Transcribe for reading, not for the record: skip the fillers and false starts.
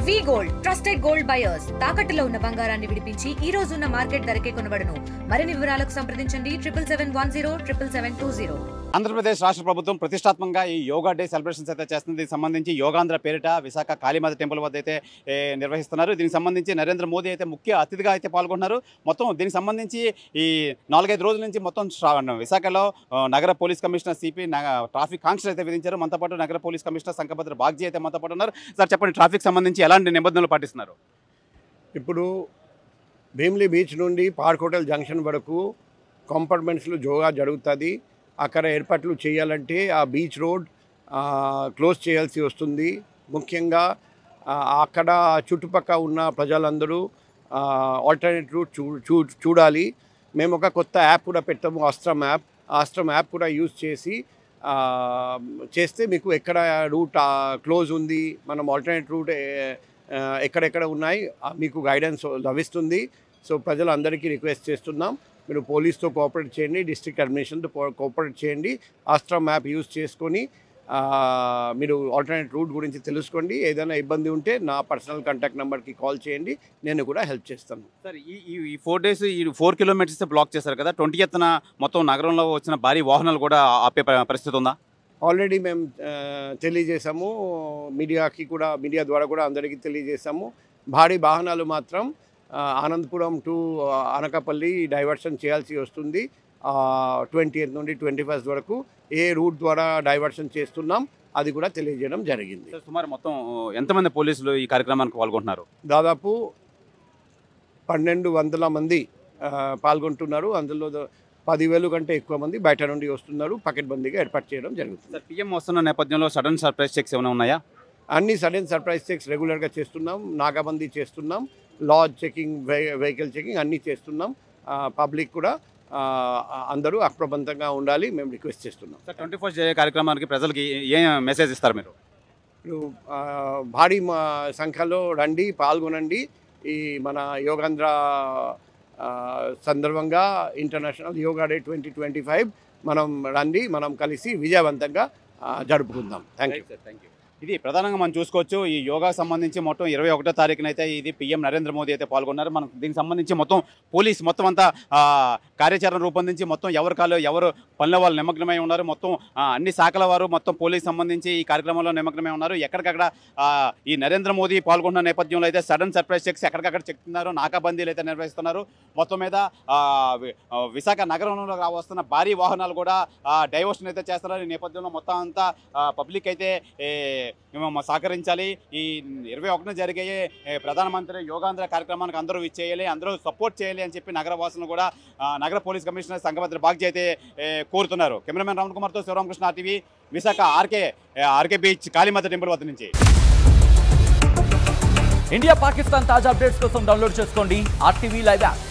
వి gold trusted gold buyers తాకట్టులో ఉన్న బంగారాన్ని విడిపించి ఈ రోజు ఉన్న మార్కెట్ ధరకే కొనబడును. మరిన్ని వివరాలకు సంప్రదించండి 77107720. ఆంధ్రప్రదేశ్ రాష్ట్ర ప్రభుత్వం ప్రతిష్టాత్మకంగా ఈ యోగా డే సెలబ్రేషన్స్ అయితే చేస్తుంది. దీనికి సంబంధించి యోగాంధ్ర పేరిట విశాఖ కాళీమాత టెంపుల్ వద్ద అయితే నిర్వహిస్తున్నారు. దీనికి సంబంధించి నరేంద్ర మోదీ అయితే ముఖ్య అతిథిగా అయితే పాల్గొన్నారు. మొత్తం దీనికి సంబంధించి ఈ 4-5 రోజుల నుంచి మొత్తం విశాఖలో నగర పోలీస్ కమిషనర్ సిపి ట్రాఫిక్ ఆంక్షలు అయితే విధించారు. మనతో పాటు నగర పోలీస్ కమిషనర్ సంకభద్ర బాగ్జీ అయితే మనతో పాటు ఉన్నారు. సార్ చెప్పండి, ట్రాఫిక్ సంబంధించి ఎలాంటి నిబంధనలు పాటిస్తున్నారు? ఇప్పుడు భీమిలి బీచ్ నుండి పార్క్ హోటల్ జంక్షన్ వరకు కంపార్ట్మెంట్స్లో యోగా జరుగుతుంది. అక్కడ ఏర్పాట్లు చేయాలంటే ఆ బీచ్ రోడ్ క్లోజ్ చేయాల్సి వస్తుంది. ముఖ్యంగా అక్కడ చుట్టుపక్కల ఉన్న ప్రజలందరూ ఆల్టర్నేట్ రూట్ చూడాలి. మేము ఒక కొత్త యాప్ కూడా పెట్టాము, ఆస్ట్రమ్ యాప్ కూడా యూజ్ చేస్తే మీకు ఎక్కడ రూట్ క్లోజ్ ఉంది, మనం ఆల్టర్నేట్ రూట్ ఎక్కడెక్కడ ఉన్నాయి మీకు గైడెన్స్ లభిస్తుంది. సో ప్రజలందరికీ రిక్వెస్ట్ చేస్తున్నాం, మీరు పోలీస్తో కోఆపరేట్ చేయండి, డిస్ట్రిక్ట్ అడ్మినిస్ట్రేషన్తో కోఆపరేట్ చేయండి. ఆస్ట్రమ్ యాప్ యూజ్ చేసుకొని మీరు ఆల్టర్నేట్ రూట్ గురించి తెలుసుకోండి. ఏదైనా ఇబ్బంది ఉంటే నా పర్సనల్ కాంటాక్ట్ నెంబర్కి కాల్ చేయండి, నేను కూడా హెల్ప్ చేస్తాను. సార్ ఈ 4 days ఈ 4 kilometers బ్లాక్ చేశారు కదా, 20th మొత్తం నగరంలో వచ్చిన భారీ వాహనాలు కూడా ఆపే పరిస్థితి ఉందా? ఆల్రెడీ మేము తెలియజేశాము, మీడియా ద్వారా కూడా అందరికీ తెలియజేశాము. భారీ వాహనాలు మాత్రం ఆనందపురం టు అనకాపల్లి డైవర్షన్ చేయాల్సి వస్తుంది. 20th నుండి 21st వరకు ఏ రూట్ ద్వారా డైవర్షన్ చేస్తున్నాం అది కూడా తెలియజేయడం జరిగింది. సుమారు మొత్తం ఎంతమంది పోలీసులు ఈ కార్యక్రమానికి పాల్గొంటున్నారు? దాదాపు 1200 మంది పాల్గొంటున్నారు. అందులో 10,000 కంటే ఎక్కువ మంది బయట నుండి వస్తున్నారు. పకడ్బందీగా ఏర్పాటు చేయడం జరుగుతుంది. సార్ పిఎం వస్తున్న నేపథ్యంలో సడన్ సర్ప్రైజ్ చెక్స్ ఏమైనా ఉన్నాయా? అన్ని సడన్ సర్ప్రైజ్ చెక్స్ రెగ్యులర్గా చేస్తున్నాం, నాకాబందీ చేస్తున్నాం, లాజ్ చెకింగ్, వెహికల్ చెకింగ్ అన్నీ చేస్తున్నాం. పబ్లిక్ కూడా అందరూ అప్రమత్తంగా ఉండాలి మేము రిక్వెస్ట్ చేస్తున్నాం. సార్ 21st కార్యక్రమానికి ప్రజలకి ఏ మెసేజ్ ఇస్తారు మీరు? ఇప్పుడు భారీ సంఖ్యలో రండి, పాల్గొనండి. ఈ మన యోగాంధ్ర సందర్భంగా ఇంటర్నేషనల్ యోగా డే 2025 మనం రండి, మనం కలిసి విజయవంతంగా జరుపుకుందాం. Thank you. ఇది ప్రధానంగా మనం చూసుకోవచ్చు. ఈ యోగా సంబంధించి మొత్తం 21వ తారీఖున అయితే ఇది పిఎం నరేంద్ర మోదీ అయితే పాల్గొన్నారు. మనం దీనికి సంబంధించి మొత్తం పోలీస్ మొత్తం అంతా కార్యాచరణ రూపొందించి మొత్తం ఎవరు పనుల వాళ్ళు నిమగ్నమై ఉన్నారు. మొత్తం అన్ని శాఖల వారు మొత్తం పోలీస్ సంబంధించి ఈ కార్యక్రమంలో నిమగ్నమై ఉన్నారు. ఎక్కడికక్కడ ఈ నరేంద్ర మోదీ పాల్గొన్న నేపథ్యంలో అయితే సడన్ సర్ప్రైజ్ చెక్స్ ఎక్కడికక్కడ చెప్తున్నారు, నాకాబందీలు అయితే నిర్వహిస్తున్నారు. మొత్తం మీద విశాఖ నగరంలో వస్తున్న భారీ వాహనాలు కూడా డైవర్షన్ అయితే చేస్తున్నారు. ఈ నేపథ్యంలో మొత్తం అంతా పబ్లిక్ అయితే మేము సహకరించాలి. ఈ 21న జరిగే ప్రధానమంత్రి యోగాంధ్ర కార్యక్రమానికి అందరూ ఇచ్చేయాలి, అందరూ సపోర్ట్ చేయాలి అని చెప్పి నగరవాసులను కూడా నగర పోలీస్ కమిషనర్ సంకభద్ర బాగ్జీ అయితే కోరుతున్నారు. కెమెరామెన్ రామ్ కుమార్తో Sivaramakrishna TV, Visakha RK beach Kalimata temple వద్ద నుంచి. ఇండియా పాకిస్తాన్ తాజా అప్డేట్స్ కోసం డౌన్లోడ్ చేసుకోండి RTV లైవ్ యాప్.